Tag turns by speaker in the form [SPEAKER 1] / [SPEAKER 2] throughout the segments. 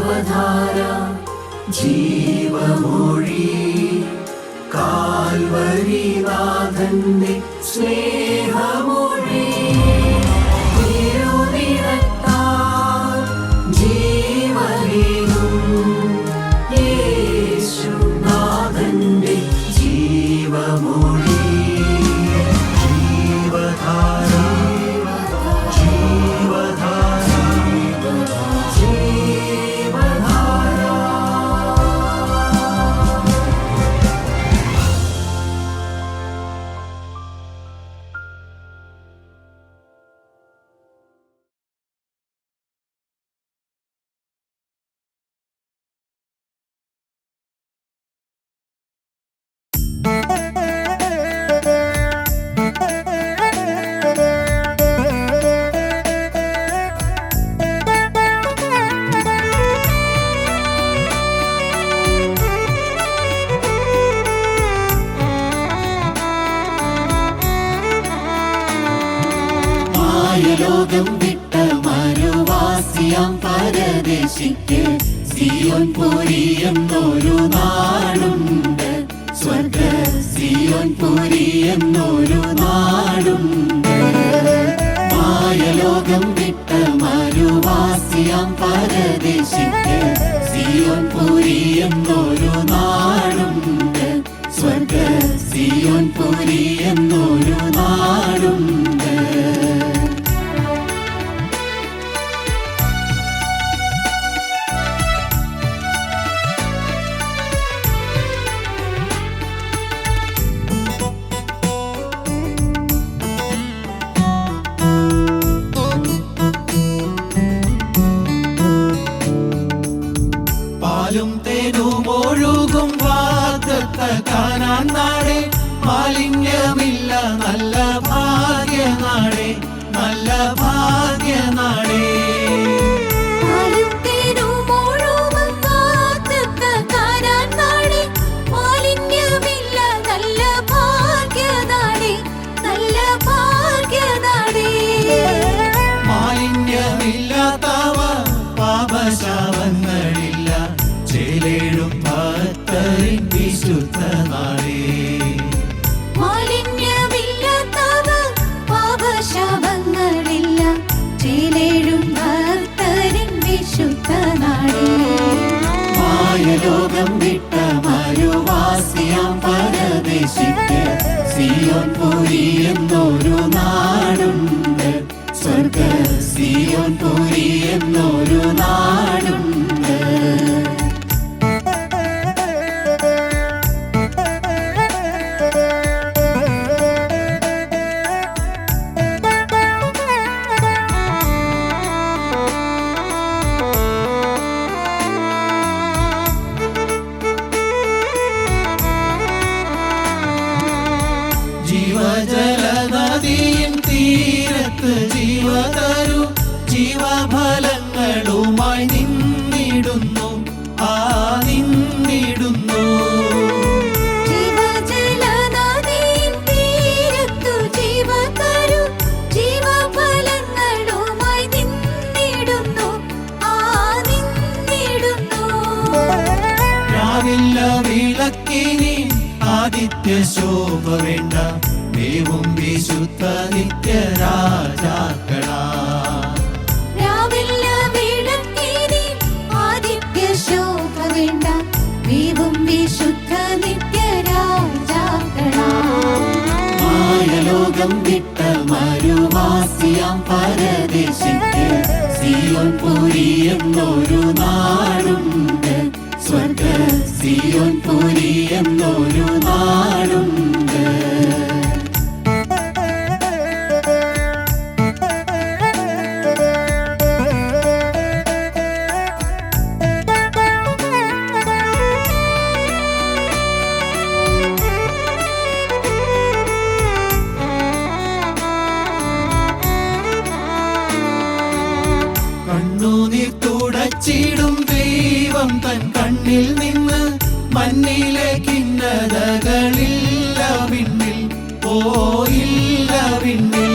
[SPEAKER 1] ജീവധാര ജീവമൊഴി കാൽവരിനാഥന്റെ സ്നേഹമൊഴി തിരുനിറത്താൽ ജീവനേകും യേശുനാഥന്റെ ജീവമൊഴി ജീവധാര ജീവധാര ജീവധാര.
[SPEAKER 2] ലോകം വിട്ട മരുവാസിയാം പരദേശിക്ക് സിയോൻ പുരി എന്നൊരു നാടുണ്ട്. സ്വർഗ സിയോൻ പുരി എന്നൊരു നാടുണ്ട്. മായലോകം വിട്ട മരുവാസിയാം പരദേശിക്ക് സിയോൻ പുരി എന്നൊരു നാടുണ്ട്. സ്വർഗ സിയോൻ പുരി എന്നൊരു നാടുണ്ട്. പാലും തേനും ഒഴുകും വാഗ്ദത്ത കാനാൻ നാടേ, മാലിന്യമില്ല നല്ല ഭാഗ്യനാടേ, നല്ല ഭാഗ്യനാടേ. മാലിന്യമില്ലാത്തവ പാപശാപങ്ങളില്ല, ചേലേഴും ഭക്തരിൻ വിശുദ്ധ നാടേ.
[SPEAKER 3] മാലിന്യമില്ലാത്തവ പാപശാപങ്ങളില്ല, ചേലേഴും ഭക്തരിൻ വിശുദ്ധ നാടേ.
[SPEAKER 2] മായലോകം വിട്ട മരുവാസിയാം പരദേശിക്ക് സിയോൻ പുരി എന്നൊരു നാടുണ്ട്. സ്വർഗ സിയോൻ പുരി എന്നൊരു നാടുണ്ട്. ജീവജലനദിയിൻ തീരത്ത് ജീവതരു ജീവഫലങ്ങളുമായി നിന്നിടുന്നു, ആ നിന്നിടുന്നു.
[SPEAKER 3] ജീവജലനദിയിൻ തീരത്തു ജീവതരു ജീവഫലങ്ങളുമായി നിന്നിടുന്നു, ആ നിന്നിടുന്നു.
[SPEAKER 2] രാവില്ല വിളക്കിനി ആദിത്യ ശോഭ വേണ്ട, ദേവും വിശുദ്ധ നിത്യരാജാക്കളാ.
[SPEAKER 3] രാവില്ല വിളക്കിനി ആദിത്യ ശോഭ വേണ്ട, ദേവും വിശുദ്ധ നിത്യരാജാക്കളാ.
[SPEAKER 2] മായലോകം വിട്ട മരുവാസിയാം പരദേശിക്ക് സിയോൻ പുരി എന്നൊരു നാടുണ്ട്. സ്വർഗ സിയോൻ പുരി എന്നൊരു നാടുണ്ട്. കണ്ണുനീർ തുടച്ചിടും ദൈവം തൻ കണ്ണിൽ നിന്ന് മണ്ണിലെ ഖിന്നതകളില്ല വിണ്ണിൽ, ഓ ഇല്ല വിണ്ണിൽ.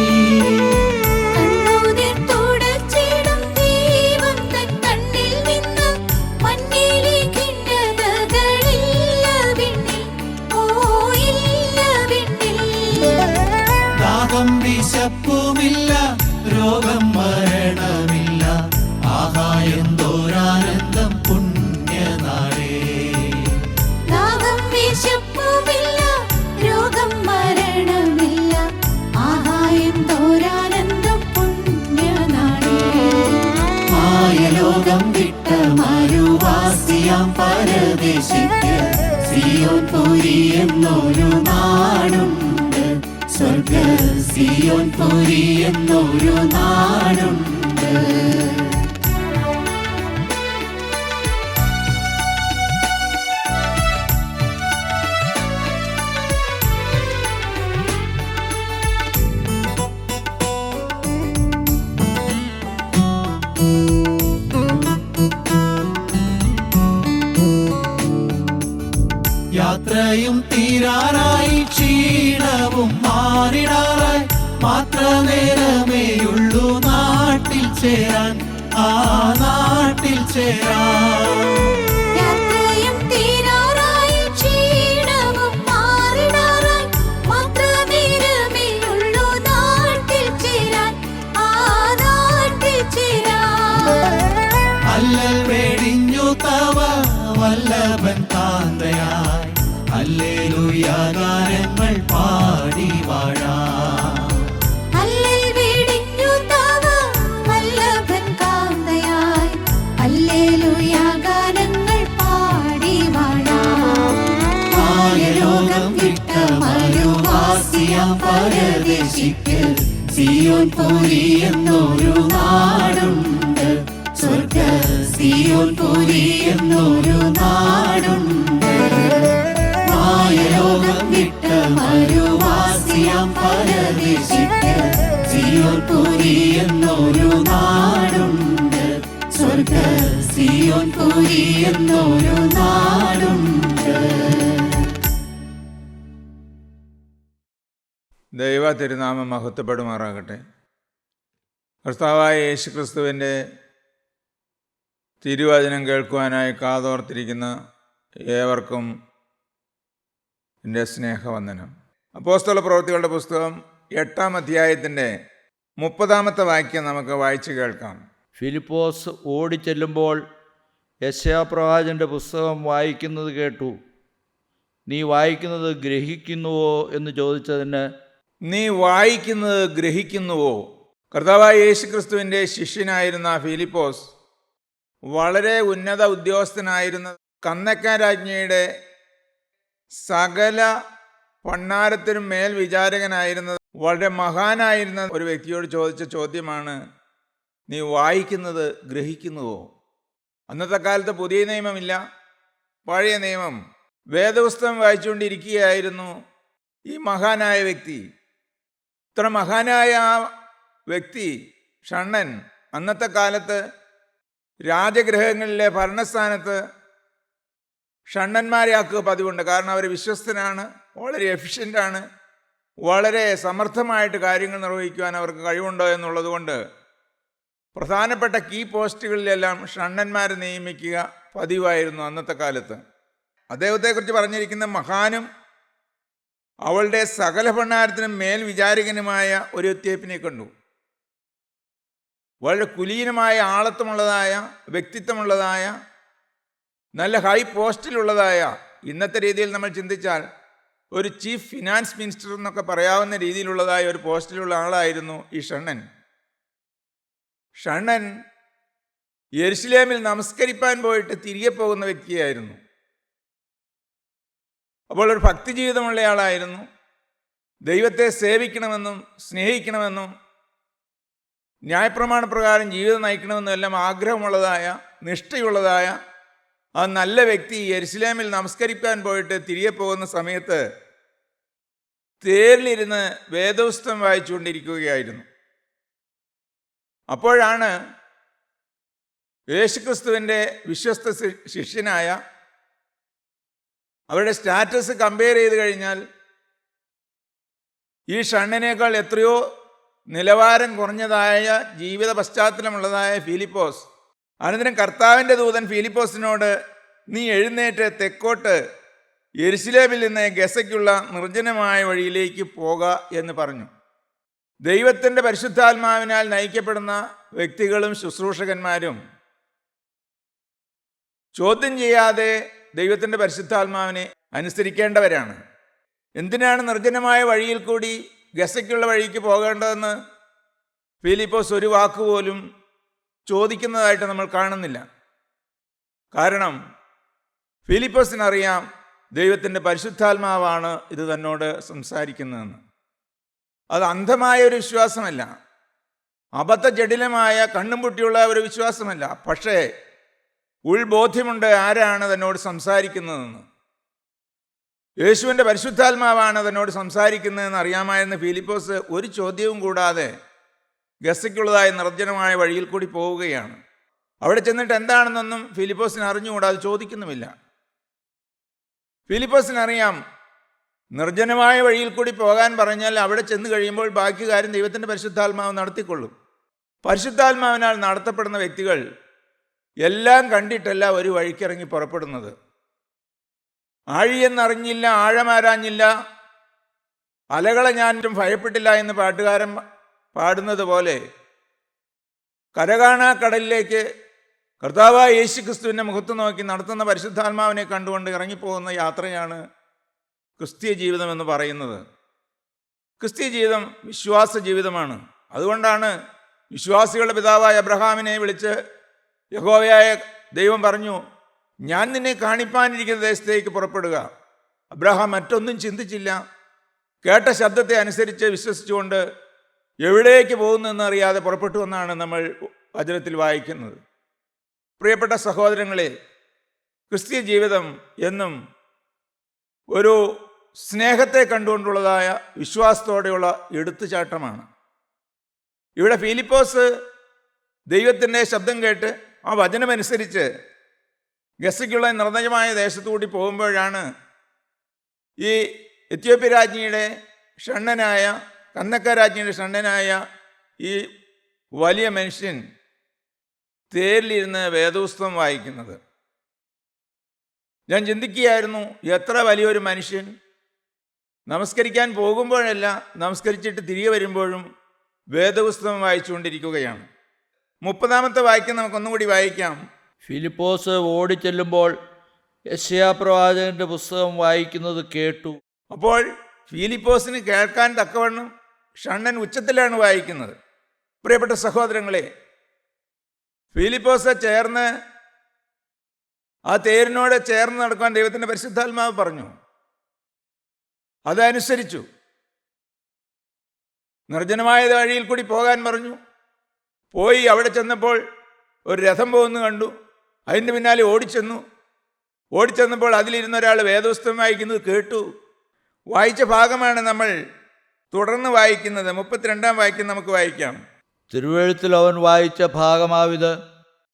[SPEAKER 3] കണ്ണുനീർ തുടച്ചിടും ദൈവം തൻ കണ്ണിൽ നിന്ന്
[SPEAKER 2] മായലോകം വിട്ട മരുവാസിയാം പരദേശിക്ക് സിയോൻ പുരി എന്നൊരു നാടുണ്ട്. സ്വർഗ സിയോൻ പുരി എന്നൊരു നാടുണ്ട്. യാത്രയും തീരാറായി, ക്ഷീണവും മാറിടാറായി, മാത്രനേരമേയുള്ളൂ നാട്ടിൽ ചേരാൻ, ആ നാട്ടിൽ ചേരാൻ.
[SPEAKER 3] യാത്രയും തീരാറായി, ക്ഷീണവും മാറിടാറായി, മാത്രനേരമേയുള്ളൂ നാട്ടിൽ ചേരാൻ, ആ നാട്ടിൽ ചേരാൻ.
[SPEAKER 2] അല്ലൽ വെടിഞ്ഞു തവ വല്ലഭൻ കാന്തയായി, ഹല്ലേലൂയ ഗാനങ്ങൾ പാടി വാഴാം.
[SPEAKER 3] അല്ലൽ വെടിഞ്ഞു തവ വല്ലഭൻ കാന്തയായി, ഹല്ലേലൂയ ഗാനങ്ങൾ പാടി വാഴാം.
[SPEAKER 2] മായലോകം വിട്ട മരുവാസിയാം പരദേശിക്ക് സിയോൻ പുരി എന്നൊരു നാടുണ്ട്. സ്വർഗ സിയോൻ പുരി എന്നൊരു നാടുണ്ട്. മായലോകം വിട്ട മരുവാസിയാം പരദേശിക്ക് സിയോൻ പുരി എന്നൊരു നാടുണ്ട്. സ്വർഗ സിയോൻ പുരി എന്നൊരു നാടുണ്ട്.
[SPEAKER 4] ദൈവ തിരുനാമം മഹത്വപ്പെടുമാറാകട്ടെ. കർത്താവായ യേശുക്രിസ്തുവിൻ്റെ തിരുവചനം കേൾക്കുവാനായി കാതോർത്തിരിക്കുന്ന ഏവർക്കും എൻ്റെ സ്നേഹവന്ദനം. അപ്പോസ്തല പ്രവൃത്തികളുടെ പുസ്തകം 8-ാം അധ്യായത്തിൻ്റെ 30-ാമത്തെ വാക്യം നമുക്ക് വായിച്ചു കേൾക്കാം.
[SPEAKER 5] ഫിലിപ്പോസ് ഓടിച്ചെല്ലുമ്പോൾ യെശയ്യാപ്രവാചകന്റെ പുസ്തകം വായിക്കുന്നത് കേട്ടു. നീ വായിക്കുന്നത് ഗ്രഹിക്കുന്നുവോ എന്ന് ചോദിച്ചതിന്,
[SPEAKER 4] നീ വായിക്കുന്നത് ഗ്രഹിക്കുന്നുവോ? കർത്താവായ യേശുക്രിസ്തുവിൻ്റെ ശിഷ്യനായിരുന്ന ഫിലിപ്പോസ് വളരെ ഉന്നത ഉദ്യോഗസ്ഥനായിരുന്ന കന്നക്ക രാജ്ഞിയുടെ സകല ഭണ്ഡാരത്തിനും മേൽ വിചാരകനായിരുന്ന വളരെ മഹാനായിരുന്ന ഒരു വ്യക്തിയോട് ചോദിച്ച ചോദ്യമാണ്, നീ വായിക്കുന്നത് ഗ്രഹിക്കുന്നുവോ? അന്നത്തെ കാലത്ത് പുതിയ നിയമമില്ല, പഴയ നിയമം. വേദപുസ്തകം വായിച്ചുകൊണ്ടിരിക്കുകയായിരുന്നു ഈ മഹാനായ വ്യക്തി. ഇത്ര മഹാനായ ആ വ്യക്തി ഷണ്ണൻ അന്നത്തെ കാലത്ത് രാജഗൃഹങ്ങളിലെ ഭരണസ്ഥാനത്ത് ഷണ്ണന്മാരെ ആക്കുക പതിവുണ്ട്. കാരണം അവർ വിശ്വസ്തനാണ്, വളരെ എഫിഷ്യൻ്റാണ്, വളരെ സമർത്ഥമായിട്ട് കാര്യങ്ങൾ നിർവഹിക്കുവാൻ അവർക്ക് കഴിവുണ്ടോ എന്നുള്ളത് കൊണ്ട് പ്രധാനപ്പെട്ട കീ പോസ്റ്റുകളിലെല്ലാം ഷണ്ണന്മാരെ നിയമിക്കുക പതിവായിരുന്നു അന്നത്തെ കാലത്ത്. അദ്ദേഹത്തെക്കുറിച്ച് പറഞ്ഞിരിക്കുന്ന മഹാനും അവളുടെ സകല ഭണ്ഡാരത്തിനും മേൽ വിചാരകനുമായ ഒരു വ്യക്തിയെ കണ്ടു. വളരെ കുലീനമായ ആളത്വമുള്ളതായ, വ്യക്തിത്വമുള്ളതായ, നല്ല ഹൈ പോസ്റ്റിലുള്ളതായ, ഇന്നത്തെ രീതിയിൽ നമ്മൾ ചിന്തിച്ചാൽ ഒരു ചീഫ് ഫിനാൻസ് മിനിസ്റ്റർ എന്നൊക്കെ പറയാവുന്ന രീതിയിലുള്ളതായ ഒരു പോസ്റ്റിലുള്ള ആളായിരുന്നു ഈ ഷണ്ണൻ. ഷണ്ണൻ യെരുശലേമിൽ നമസ്കരിപ്പാൻ പോയിട്ട് തിരികെ പോകുന്ന വ്യക്തിയായിരുന്നു. അപ്പോൾ ഒരു ഭക്തി ജീവിതമുള്ള ആളായിരുന്നു. ദൈവത്തെ സേവിക്കണമെന്നും സ്നേഹിക്കണമെന്നും ന്യായപ്രമാണ പ്രകാരം ജീവിതം നയിക്കണമെന്നും എല്ലാം ആഗ്രഹമുള്ളതായ, നിഷ്ഠയുള്ളതായ ആ നല്ല വ്യക്തി യെരുശലേമിൽ നമസ്കരിക്കാൻ പോയിട്ട് തിരികെ പോകുന്ന സമയത്ത് തേരിലിരുന്ന് വേദപുസ്തകം വായിച്ചുകൊണ്ടിരിക്കുകയായിരുന്നു. അപ്പോഴാണ് യേശുക്രിസ്തുവിൻ്റെ വിശ്വസ്ത ശിഷ്യനായ, അവരുടെ സ്റ്റാറ്റസ് കമ്പയർ ചെയ്ത് കഴിഞ്ഞാൽ ഈ ഷണ്ണനേക്കാൾ എത്രയോ നിലവാരം കുറഞ്ഞതായ ജീവിത പശ്ചാത്തലമുള്ളതായ ഫിലിപ്പോസ്, അനന്തരം കർത്താവിൻ്റെ ദൂതൻ ഫിലിപ്പോസിനോട്, നീ എഴുന്നേറ്റ് തെക്കോട്ട് യെരുശലേമിൽ നിന്ന് ഗസയ്ക്കുള്ള നിർജ്ജനമായ വഴിയിലേക്ക് പോക എന്ന് പറഞ്ഞു. ദൈവത്തിൻ്റെ പരിശുദ്ധാത്മാവിനാൽ നയിക്കപ്പെടുന്ന വ്യക്തികളും ശുശ്രൂഷകന്മാരും ചോദ്യം ചെയ്യാതെ ദൈവത്തിൻ്റെ പരിശുദ്ധാത്മാവിനെ അനുസരിക്കേണ്ടവരാണ്. എന്തിനാണ് നിർജ്ജനമായ വഴിയിൽ കൂടി ഗസയ്ക്കുള്ള വഴിക്ക് പോകേണ്ടതെന്ന് ഫിലിപ്പോസ് ഒരു വാക്കുപോലും ചോദിക്കുന്നതായിട്ട് നമ്മൾ കാണുന്നില്ല. കാരണം ഫിലിപ്പോസിനറിയാം ദൈവത്തിൻ്റെ പരിശുദ്ധാത്മാവാണ് ഇത് തന്നോട് സംസാരിക്കുന്നതെന്ന്. അത് അന്ധമായ ഒരു വിശ്വാസമല്ല, അബദ്ധജടിലമായ കണ്ണും പൊട്ടിയുള്ള ഒരു വിശ്വാസമല്ല. പക്ഷേ ഉൾബോധ്യമുണ്ട് ആരാണ് തന്നോട് സംസാരിക്കുന്നതെന്ന്. യേശുവിൻ്റെ പരിശുദ്ധാത്മാവാണ് തന്നോട് സംസാരിക്കുന്നതെന്ന് അറിയാമായിരുന്ന ഫിലിപ്പോസ് ഒരു ചോദ്യവും കൂടാതെ ഗസയ്ക്കുള്ളതായ നിർജ്ജനമായ വഴിയിൽ കൂടി പോവുകയാണ്. അവിടെ ചെന്നിട്ട് എന്താണെന്നൊന്നും ഫിലിപ്പോസിന് അറിഞ്ഞുകൂടാ, അത് ചോദിക്കുന്നുമില്ല. ഫിലിപ്പോസിനറിയാം നിർജ്ജനമായ വഴിയിൽ കൂടി പോകാൻ പറഞ്ഞാൽ അവിടെ ചെന്ന് കഴിയുമ്പോൾ ബാക്കി കാര്യം ദൈവത്തിൻ്റെ പരിശുദ്ധാത്മാവ് നടത്തിക്കൊള്ളും. പരിശുദ്ധാത്മാവിനാൽ നടത്തപ്പെടുന്ന വ്യക്തികൾ എല്ലാം കണ്ടിട്ടല്ല ഒരു വഴിക്കിറങ്ങി പുറപ്പെടുന്നത്. ആഴിയെന്നറിഞ്ഞില്ല, ആഴമാരാഞ്ഞില്ല, അലകളെ ഞാൻ ഭയപ്പെട്ടില്ല എന്ന് പാട്ടുകാരൻ പാടുന്നത് പോലെ കരകാണാ കടലിലേക്ക് കർത്താവായ യേശു ക്രിസ്തുവിൻ്റെ മുഖത്ത് നോക്കി നടത്തുന്ന പരിശുദ്ധാത്മാവിനെ കണ്ടുകൊണ്ട് ഇറങ്ങിപ്പോകുന്ന യാത്രയാണ് ക്രിസ്തീയ ജീവിതം എന്ന് പറയുന്നത്. ക്രിസ്തീയ ജീവിതം വിശ്വാസ ജീവിതമാണ്. അതുകൊണ്ടാണ് വിശ്വാസികളുടെ പിതാവായ അബ്രഹാമിനെ വിളിച്ച് യഹോവയായ ദൈവം പറഞ്ഞു, ഞാൻ നിന്നെ കാണിപ്പാനിരിക്കുന്ന ദേശത്തേക്ക് പുറപ്പെടുക. അബ്രഹാം മറ്റൊന്നും ചിന്തിച്ചില്ല, കേട്ട ശബ്ദത്തെ അനുസരിച്ച് വിശ്വസിച്ചുകൊണ്ട് എവിടേക്ക് പോകുന്നതെന്ന് അറിയാതെ പുറപ്പെട്ടു എന്നാണ് നമ്മൾ വചനത്തിൽ വായിക്കുന്നത്. പ്രിയപ്പെട്ട സഹോദരങ്ങളെ, ക്രിസ്തീയ ജീവിതം എന്നും ഒരു സ്നേഹത്തെ കണ്ടുകൊണ്ടുള്ളതായ വിശ്വാസത്തോടെയുള്ള എടുത്തുചാട്ടമാണ്. ഇവിടെ ഫിലിപ്പോസ് ദൈവത്തിൻ്റെ ശബ്ദം കേട്ട് ആ വചനമനുസരിച്ച് ഗസയ്ക്കുള്ള നിർണയമായ ദേശത്തുകൂടി പോകുമ്പോഴാണ് ഈ എത്യോപ്യ രാജ്ഞിയുടെ ഷണ്ണനായ കന്നക്ക രാജ്ഞിയുടെ ഷണ്ണനായ ഈ വലിയ മനുഷ്യൻ തേരിലിരുന്ന് വേദപുസ്തകം വായിക്കുന്നത്. ഞാൻ ചിന്തിക്കുകയായിരുന്നു, എത്ര വലിയൊരു മനുഷ്യൻ നമസ്കരിക്കാൻ പോകുമ്പോഴല്ല, നമസ്കരിച്ചിട്ട് തിരികെ വരുമ്പോഴും വേദപുസ്തകം വായിച്ചുകൊണ്ടിരിക്കുകയാണ്. 30-ാമത്തെ വാക്യം നമുക്കൊന്നുകൂടി വായിക്കാം.
[SPEAKER 5] ഫിലിപ്പോസ് ഓടിച്ചെല്ലുമ്പോൾ യെശയ്യാപ്രവാചകന്റെ പുസ്തകം വായിക്കുന്നത് കേട്ടു.
[SPEAKER 4] അപ്പോൾ ഫിലിപ്പോസിന് കേൾക്കാൻ തക്കവണ്ണം ഷണ്ണൻ ഉച്ചത്തിലാണ് വായിക്കുന്നത്. പ്രിയപ്പെട്ട സഹോദരങ്ങളെ, ഫിലിപ്പോസ് ചേർന്ന് ആ തേരിനോട് ചേർന്ന് നടക്കാൻ ദൈവത്തിൻ്റെ പരിശുദ്ധാത്മാവ് പറഞ്ഞു. അതനുസരിച്ചു. നിർജ്ജനമായ വഴിയിൽ കൂടി പോകാൻ പറഞ്ഞു. പോയി അവിടെ ചെന്നപ്പോൾ ഒരു രഥം പോകുന്നു കണ്ടു. അതിൻ്റെ പിന്നാലെ ഓടിച്ചെന്നപ്പോൾ അതിലിരുന്ന ഒരാൾ വേദപുസ്തകം വായിക്കുന്നത് കേട്ടു. വായിച്ച ഭാഗമാണ് നമ്മൾ തുടർന്ന് വായിക്കുന്നത്. 32-ാം വാക്യം നമുക്ക് വായിക്കാം.
[SPEAKER 5] തിരുവെഴുത്തിൽ അവൻ വായിച്ച ഭാഗമാവിത്: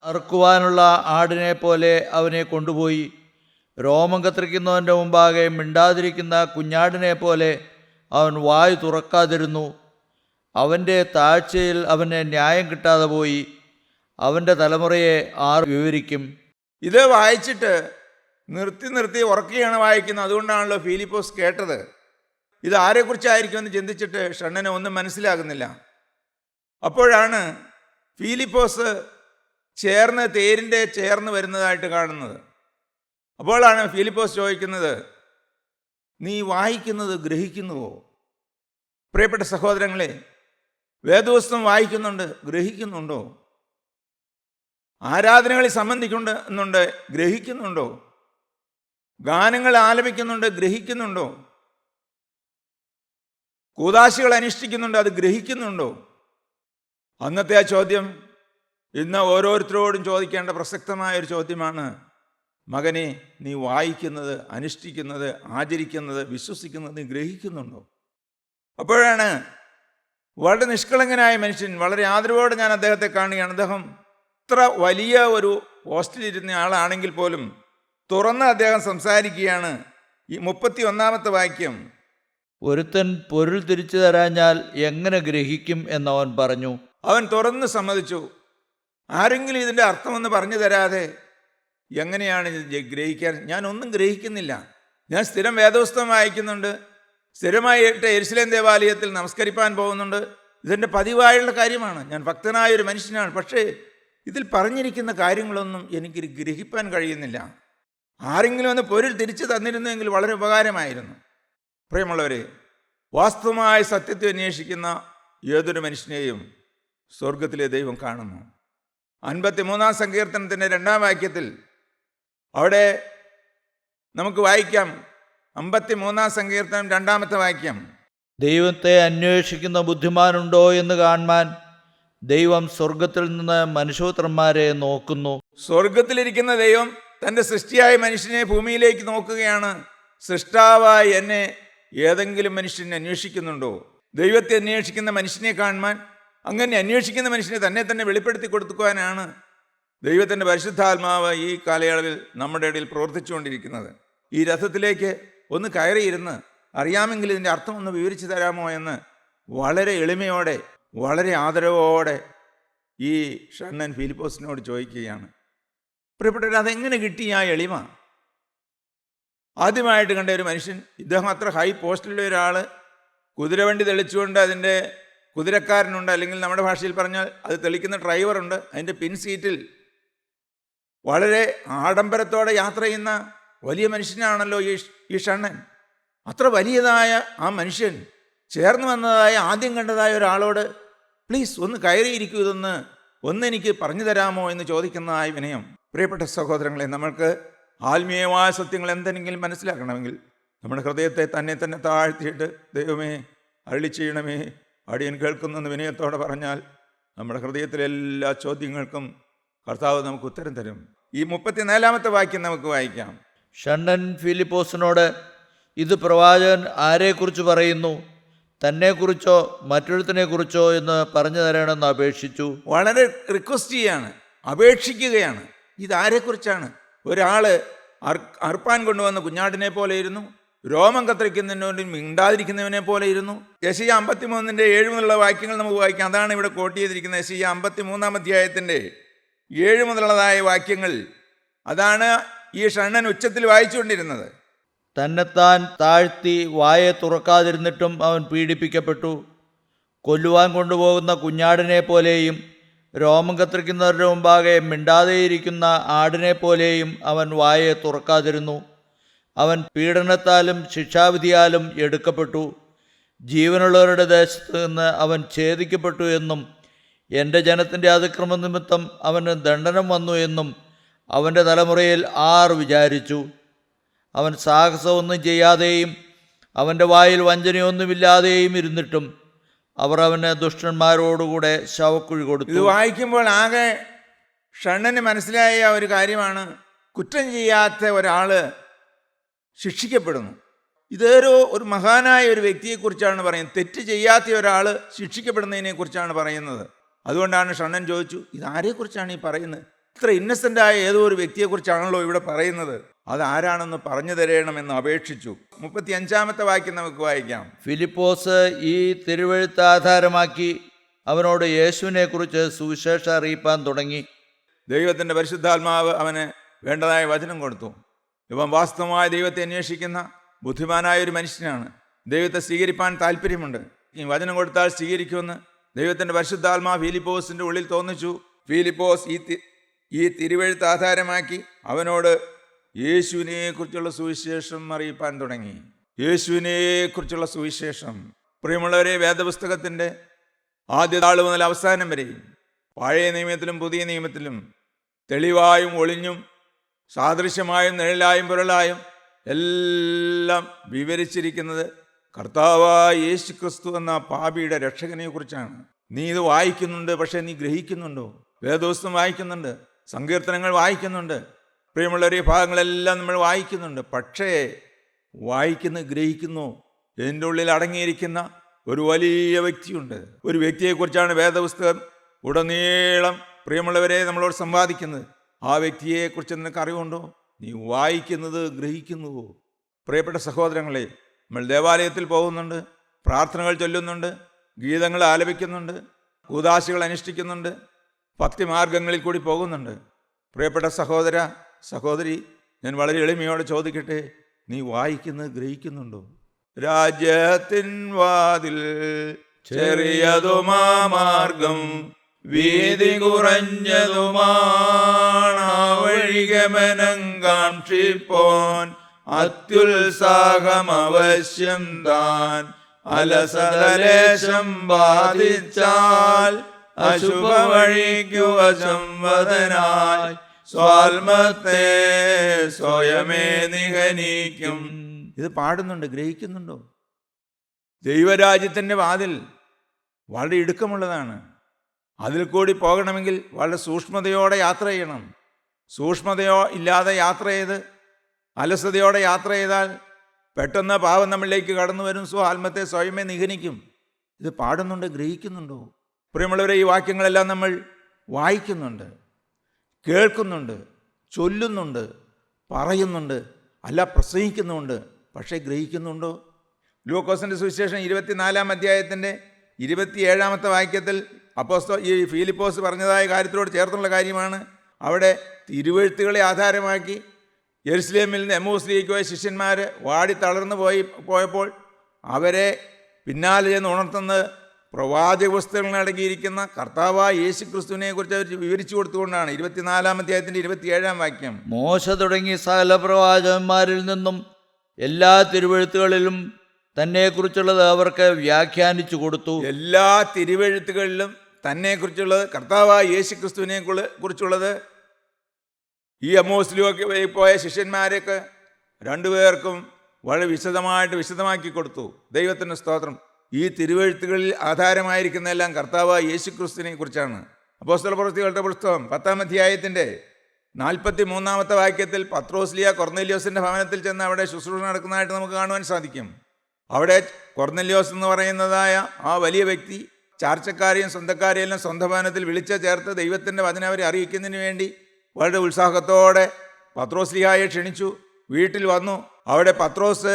[SPEAKER 5] അറുക്കുവാനുള്ള ആടിനെ പോലെ അവനെ കൊണ്ടുപോയി രോമം കത്തിരിക്കുന്നവൻ്റെ മുമ്പാകെ മിണ്ടാതിരിക്കുന്ന കുഞ്ഞാടിനെ പോലെ അവൻ വായു തുറക്കാതിരുന്നു. അവൻ്റെ താഴ്ചയിൽ അവന് ന്യായം കിട്ടാതെ പോയി. അവൻ്റെ തലമുറയെ ആർ വിവരിക്കും?
[SPEAKER 4] ഇത് വായിച്ചിട്ട് നിർത്തി ഉറക്കുകയാണ് വായിക്കുന്നത്. അതുകൊണ്ടാണല്ലോ ഫിലിപ്പോസ് കേട്ടത്. ഇത് ആരെക്കുറിച്ചായിരിക്കുമെന്ന് ചിന്തിച്ചിട്ട് ഷണ്ണന് ഒന്നും മനസ്സിലാകുന്നില്ല. അപ്പോഴാണ് ഫിലിപ്പോസ് ചേർന്ന് വരുന്നതായിട്ട് കാണുന്നത്. അപ്പോഴാണ് ഫിലിപ്പോസ് ചോദിക്കുന്നത്, നീ വായിക്കുന്നത് ഗ്രഹിക്കുന്നുവോ? പ്രിയപ്പെട്ട സഹോദരങ്ങളെ, വേദപുസ്തകം വായിക്കുന്നുണ്ട്, ഗ്രഹിക്കുന്നുണ്ടോ? ആരാധനകളിൽ സംബന്ധിക്കുന്നുണ്ട്, ഗ്രഹിക്കുന്നുണ്ടോ? ഗാനങ്ങൾ ആലപിക്കുന്നുണ്ട്, ഗ്രഹിക്കുന്നുണ്ടോ? കൂദാശികൾ അനുഷ്ഠിക്കുന്നുണ്ട്, അത് ഗ്രഹിക്കുന്നുണ്ടോ? അന്നത്തെ ആ ചോദ്യം ഇന്ന് ഓരോരുത്തരോടും ചോദിക്കേണ്ട പ്രസക്തമായ ഒരു ചോദ്യമാണ്. മകനെ, നീ വായിക്കുന്നത്, അനുഷ്ഠിക്കുന്നത്, ആചരിക്കുന്നത്, വിശ്വസിക്കുന്നത് നീ ഗ്രഹിക്കുന്നുണ്ടോ? അപ്പോഴാണ് വളരെ നിഷ്കളങ്കനായ മനുഷ്യൻ, വളരെ ആദരവോടെ ഞാൻ അദ്ദേഹത്തെ കാണുകയാണ്. അദ്ദേഹം ഇത്ര വലിയ ഒരു പോസ്റ്റിലിരുന്ന ആളാണെങ്കിൽ പോലും തുറന്ന് അദ്ദേഹം സംസാരിക്കുകയാണ്. ഈ 31-ാമത്തെ വാക്യം:
[SPEAKER 5] ഒരുത്തൻ പൊരുൾ തിരിച്ചു തരാഞ്ഞാൽ എങ്ങനെ ഗ്രഹിക്കും എന്നവൻ പറഞ്ഞു.
[SPEAKER 4] അവൻ തുറന്ന് സമ്മതിച്ചു, ആരെങ്കിലും ഇതിൻ്റെ അർത്ഥമെന്ന് പറഞ്ഞു തരാതെ എങ്ങനെയാണ് ഇത് ഗ്രഹിക്കാൻ? ഞാനൊന്നും ഗ്രഹിക്കുന്നില്ല. ഞാൻ സ്ഥിരം വേദപുസ്തകം വായിക്കുന്നുണ്ട്, സ്ഥിരമായിട്ട് യെരുശലേം ദേവാലയത്തിൽ നമസ്കരിപ്പാൻ പോകുന്നുണ്ട്. ഇതെൻ്റെ പതിവായുള്ള കാര്യമാണ്. ഞാൻ ഭക്തനായൊരു മനുഷ്യനാണ്. പക്ഷേ ഇതിൽ പറഞ്ഞിരിക്കുന്ന കാര്യങ്ങളൊന്നും എനിക്ക് ഗ്രഹിപ്പാൻ കഴിയുന്നില്ല. ആരെങ്കിലും ഒന്ന് പൊരുൾ തിരിച്ചു തന്നിരുന്നെങ്കിൽ വളരെ ഉപകാരമായിരുന്നു. പ്രിയമുള്ളവരെ, വാസ്തവമായ സത്യത്തെ അന്വേഷിക്കുന്ന ഏതൊരു മനുഷ്യനെയും സ്വർഗത്തിലെ ദൈവം കാണുന്നു. 53 സങ്കീർത്തനത്തിൻ്റെ 2 വാക്യത്തിൽ അവിടെ നമുക്ക് വായിക്കാം. 53 സങ്കീർത്തനം 2 വാക്യം.
[SPEAKER 5] ദൈവത്തെ അന്വേഷിക്കുന്ന ബുദ്ധിമാനുണ്ടോ എന്ന് കാണുവാൻ ദൈവം സ്വർഗത്തിൽ നിന്ന് മനുഷ്യപുത്രന്മാരെ നോക്കുന്നു.
[SPEAKER 4] സ്വർഗത്തിലിരിക്കുന്ന ദൈവം തൻ്റെ സൃഷ്ടിയായ മനുഷ്യനെ ഭൂമിയിലേക്ക് നോക്കുകയാണ്. സൃഷ്ടാവായി എന്നെ ഏതെങ്കിലും മനുഷ്യനെ അന്വേഷിക്കുന്നുണ്ടോ? ദൈവത്തെ അന്വേഷിക്കുന്ന മനുഷ്യനെ കാണുവാൻ, അങ്ങനെ അന്വേഷിക്കുന്ന മനുഷ്യനെ തന്നെ വെളിപ്പെടുത്തി കൊടുക്കുവാനാണ് ദൈവത്തിൻ്റെ പരിശുദ്ധാത്മാവ് ഈ കാലയളവിൽ നമ്മുടെ ഇടയിൽ പ്രവർത്തിച്ചുകൊണ്ടിരിക്കുന്നത്. ഈ രഥത്തിലേക്ക് ഒന്ന് കയറിയിരുന്ന് അറിയാമെങ്കിൽ ഇതിൻ്റെ അർത്ഥം ഒന്ന് വിവരിച്ചു തരാമോ എന്ന് വളരെ എളിമയോടെ വളരെ ആദരവോടെ ഈ ഷണ്ണൻ ഫിലിപ്പോസിനോട് ചോദിക്കുകയാണ്. പ്രിയപ്പെട്ടവർ, അതെങ്ങനെ കിട്ടി ആ എളിമ? ആദ്യമായിട്ട് കണ്ട ഒരു മനുഷ്യൻ, ഇദ്ദേഹം അത്ര ഹൈ പോസ്റ്റിലുള്ള ഒരാൾ, കുതിരവണ്ടി തെളിച്ചുകൊണ്ട് അതിൻ്റെ കുതിരക്കാരനുണ്ട്, അല്ലെങ്കിൽ നമ്മുടെ ഭാഷയിൽ പറഞ്ഞാൽ അത് തെളിക്കുന്ന ഡ്രൈവറുണ്ട്, അതിൻ്റെ പിൻ സീറ്റിൽ വളരെ ആഡംബരത്തോടെ യാത്ര ചെയ്യുന്ന വലിയ മനുഷ്യനാണല്ലോ ഈ ഷണ്ണൻ. അത്ര വലിയതായ ആ മനുഷ്യൻ ചേർന്ന് വന്നതായ ആദ്യം കണ്ടതായ ഒരാളോട് പ്ലീസ് ഒന്ന് കയറിയിരിക്കൂ, ഒന്ന് എനിക്ക് പറഞ്ഞു തരാമോ എന്ന് ചോദിക്കുന്നതായ വിനയം. പ്രിയപ്പെട്ട സഹോദരങ്ങളെ, നമ്മൾക്ക് ആത്മീയമായ സത്യങ്ങൾ എന്തെങ്കിലും മനസ്സിലാക്കണമെങ്കിൽ നമ്മുടെ ഹൃദയത്തെ തന്നെ താഴ്ത്തിയിട്ട് ദൈവമേ അരുളി ചെയ്യണമേ, അടിയൻ കേൾക്കുന്നെന്ന് വിനയത്തോടെ പറഞ്ഞാൽ നമ്മുടെ ഹൃദയത്തിലെ എല്ലാ ചോദ്യങ്ങൾക്കും കർത്താവ് നമുക്ക് ഉത്തരം തരും. ഈ 34 വാക്യം നമുക്ക് വായിക്കാം.
[SPEAKER 5] ഷണ്ണൻ ഫിലിപ്പോസിനോട്, ഇത് പ്രവാചകൻ ആരെക്കുറിച്ച് പറയുന്നു, തന്നെക്കുറിച്ചോ മറ്റൊരുത്തിനെക്കുറിച്ചോ എന്ന് പറഞ്ഞു തരണമെന്ന് അപേക്ഷിച്ചു.
[SPEAKER 4] വളരെ റിക്വസ്റ്റ് ചെയ്യാണ്, അപേക്ഷിക്കുകയാണ്. ഇതാരെക്കുറിച്ചാണ്? ഒരാൾ അർപ്പാൻ കൊണ്ടുവന്ന കുഞ്ഞാടിനെ പോലെ ഇരുന്നു, രോമം കത്തിരിക്കുന്നതിന് വേണ്ടി മിണ്ടാതിരിക്കുന്നവനെ പോലെ ഇരുന്നു. യെശയ്യാ 53 7 മുതലുള്ള വാക്യങ്ങൾ നമുക്ക് വായിക്കാം. അതാണ് ഇവിടെ കോട്ട് ചെയ്തിരിക്കുന്നത്. യെശയ്യാ 53 അധ്യായത്തിൻ്റെ 7 മുതലുള്ളതായ വാക്യങ്ങൾ. അതാണ് ഈ ഷണ്ണൻ ഉച്ചത്തിൽ വായിച്ചുകൊണ്ടിരുന്നത്.
[SPEAKER 5] തന്നെത്താൻ താഴ്ത്തി വായെ തുറക്കാതിരുന്നിട്ടും അവൻ പീഡിപ്പിക്കപ്പെട്ടു. കൊല്ലുവാൻ കൊണ്ടുപോകുന്ന കുഞ്ഞാടിനെ പോലെയും രോമം കത്തിരിക്കുന്നവരുടെ മുമ്പാകെ മിണ്ടാതെയിരിക്കുന്ന ആടിനെ പോലെയും അവൻ വായെ തുറക്കാതിരുന്നു. അവൻ പീഡനത്താലും ശിക്ഷാവിധിയാലും എടുക്കപ്പെട്ടു. ജീവനുള്ളവരുടെ ദേശത്ത് നിന്ന് അവൻ ഛേദിക്കപ്പെട്ടു എന്നും എൻ്റെ ജനത്തിൻ്റെ അതിക്രമ നിമിത്തം അവന് ദണ്ഡനം വന്നു എന്നും അവൻ്റെ തലമുറയിൽ ആർ വിചാരിച്ചു. അവൻ സാഹസമൊന്നും ചെയ്യാതെയും അവൻ്റെ വായിൽ വഞ്ചനയൊന്നുമില്ലാതെയും ഇരുന്നിട്ടും അവർ അവന് ദുഷ്ടന്മാരോടുകൂടെ ശവക്കുഴി കൊടുത്തു.
[SPEAKER 4] ഇത് വായിക്കുമ്പോൾ ആകെ ഷണ്ണന് മനസ്സിലായ ഒരു കാര്യമാണ്, കുറ്റം ചെയ്യാത്ത ഒരാൾ ശിക്ഷിക്കപ്പെടുന്നു. ഇതൊരു മഹാനായ ഒരു വ്യക്തിയെക്കുറിച്ചാണ് പറയുന്നത്. തെറ്റ് ചെയ്യാത്ത ഒരാൾ ശിക്ഷിക്കപ്പെടുന്നതിനെ കുറിച്ചാണ് പറയുന്നത്. അതുകൊണ്ടാണ് ഷണ്ണൻ ചോദിച്ചു, ഇതാരെക്കുറിച്ചാണ് ഈ പറയുന്നത്? ഇത്ര ഇന്നസെൻ്റായ ഏതോ ഒരു വ്യക്തിയെക്കുറിച്ചാണല്ലോ ഇവിടെ പറയുന്നത്, അതാരാണെന്ന് പറഞ്ഞു തരണമെന്ന് അപേക്ഷിച്ചു. 35 വാക്യം നമുക്ക് വായിക്കാം.
[SPEAKER 5] ഫിലിപ്പോസ് ഈ തിരുവെഴുത്ത് ആധാരമാക്കി അവനോട് യേശുവിനെ കുറിച്ച് സുവിശേഷം അറിയിപ്പാൻ തുടങ്ങി.
[SPEAKER 4] ദൈവത്തിൻ്റെ പരിശുദ്ധാത്മാവ് അവന് വേണ്ടതായ വചനം കൊടുത്തു. ഇവൻ വാസ്തവമായ ദൈവത്തെ അന്വേഷിക്കുന്ന ബുദ്ധിമാനായ ഒരു മനുഷ്യനാണ്. ദൈവത്തെ സ്വീകരിപ്പാൻ താല്പര്യമുണ്ട്. ഈ വചനം കൊടുത്താൽ സ്വീകരിക്കുമെന്ന് ദൈവത്തിൻ്റെ പരിശുദ്ധാത്മാവ് ഫിലിപ്പോസിൻ്റെ ഉള്ളിൽ തോന്നിച്ചു. ഫിലിപ്പോസ് ഈ തിരുവെഴുത്ത് ആധാരമാക്കി അവനോട് യേശുവിനെ കുറിച്ചുള്ള സുവിശേഷം അറിയിപ്പാൻ തുടങ്ങി. യേശുവിനെ കുറിച്ചുള്ള സുവിശേഷം. പ്രിയമുള്ളവരെ, വേദപുസ്തകത്തിൻ്റെ ആദ്യ താൾ മുതൽ അവസാനം വരെയും പഴയ നിയമത്തിലും പുതിയ നിയമത്തിലും തെളിവായും ഒളിഞ്ഞും സാദൃശ്യമായും നിഴലായും പുരളായും എല്ലാം വിവരിച്ചിരിക്കുന്നത് കർത്താവായ യേശു ക്രിസ്തു എന്ന പാപിയുടെ രക്ഷകനെ കുറിച്ചാണ്. നീ ഇത് വായിക്കുന്നുണ്ട്, പക്ഷേ നീ ഗ്രഹിക്കുന്നുണ്ടോ? വേദപുസ്തകം വായിക്കുന്നുണ്ട്, സങ്കീർത്തനങ്ങൾ വായിക്കുന്നുണ്ട്, പ്രിയമുള്ളവർ ഈ ഭാഗങ്ങളെല്ലാം നമ്മൾ വായിക്കുന്നുണ്ട്. പക്ഷേ ഗ്രഹിക്കുന്നു. എൻ്റെ ഉള്ളിൽ അടങ്ങിയിരിക്കുന്ന ഒരു വലിയ വ്യക്തിയുണ്ട്. ഒരു വ്യക്തിയെക്കുറിച്ചാണ് വേദപുസ്തകം ഉടനീളം പ്രിയമുള്ളവരെ നമ്മളോട് സംവാദിക്കുന്നത്. ആ വ്യക്തിയെക്കുറിച്ച് നിനക്ക് അറിവുണ്ടോ? നീ വായിക്കുന്നത് ഗ്രഹിക്കുന്നുവോ? പ്രിയപ്പെട്ട സഹോദരങ്ങളെ, നമ്മൾ ദേവാലയത്തിൽ പോകുന്നുണ്ട്, പ്രാർത്ഥനകൾ ചൊല്ലുന്നുണ്ട്, ഗീതങ്ങൾ ആലപിക്കുന്നുണ്ട്, കൂദാശകൾ അനുഷ്ഠിക്കുന്നുണ്ട്, ഭക്തിമാർഗങ്ങളിൽ കൂടി പോകുന്നുണ്ട്. പ്രിയപ്പെട്ട സഹോദര സഹോദരി, ഞാൻ വളരെ എളിമയോടെ ചോദിക്കട്ടെ, നീ വായിക്കുന്നത് ഗ്രഹിക്കുന്നുണ്ടോ? രാജ്യത്തിൻ വാതിൽ ചെറിയതുമാ മാർഗം, വീതി കുറഞ്ഞതുമാണ് വഴിഗമനം കാക്ഷിപ്പോൻ, അത്യുത്സാഹം അവശ്യം താൻ, അലസതലേശം ബാധിച്ചാൽ അശുഭ വഴിക്കു വശംവദനായി സ്വാൽമത്തെ സ്വയമേ നിഹനിക്കും. ഇത് പാടുന്നുണ്ട്, ഗ്രഹിക്കുന്നുണ്ടോ? ദൈവരാജ്യത്തിൻ്റെ വാതിൽ വളരെ ഇടുക്കമുള്ളതാണ്. അതിൽ കൂടി പോകണമെങ്കിൽ വളരെ സൂക്ഷ്മതയോടെ യാത്ര ചെയ്യണം. സൂക്ഷ്മതയോ ഇല്ലാതെ യാത്ര ചെയ്ത് അലസതയോടെ യാത്ര ചെയ്താൽ പെട്ടെന്ന് പാപം നമ്മളിലേക്ക് കടന്നു വരും. ആത്മത്തെ സ്വയമേ നിഹനിക്കും. ഇത് പാടുന്നുണ്ട്, ഗ്രഹിക്കുന്നുണ്ടോ? പ്രിയമുള്ളവരെ, ഈ വാക്യങ്ങളെല്ലാം നമ്മൾ വായിക്കുന്നുണ്ട്, കേൾക്കുന്നുണ്ട്, ചൊല്ലുന്നുണ്ട്, പറയുന്നുണ്ട്, അല്ല പ്രസംഗിക്കുന്നുണ്ട്. പക്ഷേ ഗ്രഹിക്കുന്നുണ്ടോ? ലൂക്കോസിൻ്റെ സുവിശേഷം 24-ാം അധ്യായത്തിൻ്റെ 27-ാമത്തെ വാക്യത്തിൽ ഈ ഫിലിപ്പോസ് പറഞ്ഞതായ കാര്യത്തിനോട് ചേർത്തുള്ള കാര്യമാണ്. അവിടെ തിരുവെഴുത്തുകളെ ആധാരമാക്കി യെരുശലേമിൽ നിന്ന് എമ്മൂസിലേക്ക് പോയ ശിഷ്യന്മാർ വാടി തളർന്നു പോയപ്പോൾ അവരെ പിന്നാലെ ചെന്ന് ഉണർത്തുന്നത് പ്രവാചക പുസ്തകങ്ങളിൽ അടങ്ങിയിരിക്കുന്ന കർത്താവായ യേശു ക്രിസ്തുവിനെ കുറിച്ച് അവർ വിവരിച്ചു കൊടുത്തുകൊണ്ടാണ്. 24-ാം അധ്യായത്തിൻ്റെ 27-ാം വാക്യം.
[SPEAKER 5] മോശ തുടങ്ങി സകല പ്രവാചകന്മാരിൽ നിന്നും എല്ലാ തിരുവെഴുത്തുകളിലും തന്നെക്കുറിച്ചുള്ളത് അവർക്ക് വ്യാഖ്യാനിച്ചു കൊടുത്തു. എല്ലാ തിരുവെഴുത്തുകളിലും തന്നെക്കുറിച്ചുള്ളത്, കർത്താവായ യേശു ക്രിസ്തുവിനെ കുറിച്ചുള്ളത് ഈ എമ്മോസിലേക്ക് പോയ ശിഷ്യന്മാരെയൊക്കെ രണ്ടുപേർക്കും വളരെ വിശദമാക്കി കൊടുത്തു. ദൈവത്തിൻ്റെ സ്തോത്രം. ഈ തിരുവെഴുത്തുകളിൽ ആധാരമായിരിക്കുന്നതെല്ലാം കർത്താവായ യേശു ക്രിസ്തുവിനെ കുറിച്ചാണ്. അപ്പോസ്തലപ്രവൃത്തികളുടെ പുസ്തകം 10-ാം അധ്യായത്തിൻ്റെ 43-ാമത്തെ വാക്യത്തിൽ പത്രോസ്ലിയ കൊർന്നേലിയോസിൻ്റെ ഭവനത്തിൽ ചെന്ന് അവിടെ ശുശ്രൂഷ നടക്കുന്നതായിട്ട് നമുക്ക് കാണുവാൻ സാധിക്കും. അവിടെ കൊർന്നേലിയോസ് എന്ന് പറയുന്നതായ ആ വലിയ വ്യക്തി ചാർച്ചക്കാരെയും സ്വന്തക്കാരെയും എല്ലാം സ്വന്തം ഭവനത്തിൽ വിളിച്ച് ചേർത്ത് ദൈവത്തിൻ്റെ വചനം അവരെ അറിയിക്കുന്നതിന് വേണ്ടി വളരെ ഉത്സാഹത്തോടെ പത്രോസ്ലിഹായെ ക്ഷണിച്ചു. വീട്ടിൽ വന്നു. അവിടെ പത്രോസ്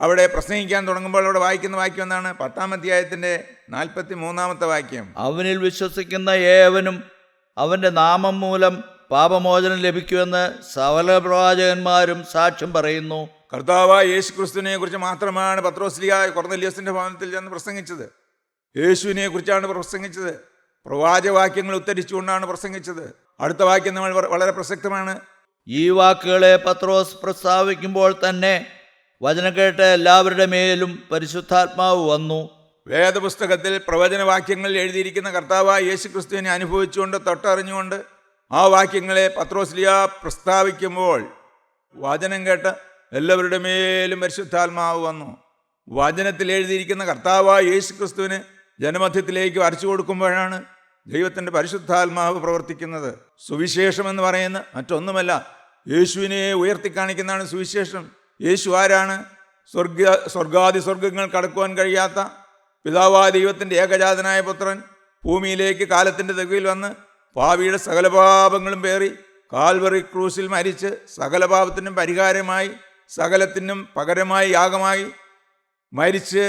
[SPEAKER 5] അവിടെ പ്രസംഗിക്കാൻ തുടങ്ങുമ്പോൾ അവിടെ വായിക്കുന്ന വാക്യം എന്താണ്? 10-ാം അധ്യായത്തിൻ്റെ 43-ാമത്തെ വാക്യം. അവനിൽ വിശ്വസിക്കുന്ന ഏവനും അവൻ്റെ നാമം മൂലം പാപമോചനം ലഭിക്കുമെന്ന് സകല പ്രവാചകന്മാരും സാക്ഷ്യം പറയുന്നു.
[SPEAKER 4] കർത്താവായ യേശു ക്രിസ്തുവിനെ കുറിച്ച് മാത്രമാണ് പത്രോസ്ലിഹ കൊർന്നേലിയോസിൻ്റെ ഭവനത്തിൽ ചെന്ന് പ്രസംഗിച്ചത്. യേശുവിനെ കുറിച്ചാണ് പ്രസംഗിച്ചത്. പ്രവാചകവാക്യങ്ങൾ ഉദ്ധരിച്ചുകൊണ്ടാണ് പ്രസംഗിച്ചത്. അടുത്ത വാക്യം നമ്മൾ വളരെ പ്രസക്തമാണ്.
[SPEAKER 5] ഈ വാക്കുകളെ പത്രോസ് പ്രസ്താവിക്കുമ്പോൾ തന്നെ വചനം കേട്ട എല്ലാവരുടെ മേലും പരിശുദ്ധാത്മാവ് വന്നു.
[SPEAKER 4] വേദപുസ്തകത്തിൽ പ്രവചനവാക്യങ്ങൾ എഴുതിയിരിക്കുന്ന കർത്താവായ യേശു ക്രിസ്തുവിനെ അനുഭവിച്ചുകൊണ്ട് തൊട്ടറിഞ്ഞുകൊണ്ട് ആ വാക്യങ്ങളെ പത്രോസ്ലിഹ പ്രസ്താവിക്കുമ്പോൾ വചനം കേട്ട് എല്ലാവരുടെ മേലും പരിശുദ്ധാത്മാവ് വന്നു. വചനത്തിൽ എഴുതിയിരിക്കുന്ന കർത്താവായ യേശു ക്രിസ്തുവിന് ജനമധ്യത്തിലേക്ക് വരച്ചു കൊടുക്കുമ്പോഴാണ് ദൈവത്തിൻ്റെ പരിശുദ്ധാത്മാവ് പ്രവർത്തിക്കുന്നത്. സുവിശേഷം എന്ന് പറയുന്ന മറ്റൊന്നുമല്ല, യേശുവിനെ ഉയർത്തിക്കാണിക്കുന്നതാണ് സുവിശേഷം. യേശു ആരാണ്? സ്വർഗാദി സ്വർഗങ്ങൾ കടക്കുവാൻ കഴിയാത്ത പിതാവായ ദൈവത്തിൻ്റെ ഏകജാതനായ പുത്രൻ ഭൂമിയിലേക്ക് കാലത്തിൻ്റെ തെguയിൽ വന്ന് പാപിയുടെ സകല പാപങ്ങളും പേറി കാൽവറി ക്രൂസിൽ മരിച്ച് സകല പാപത്തിനും പരിഹാരമായി സകലത്തിനും പകരമായി യാഗമായി മരിച്ച്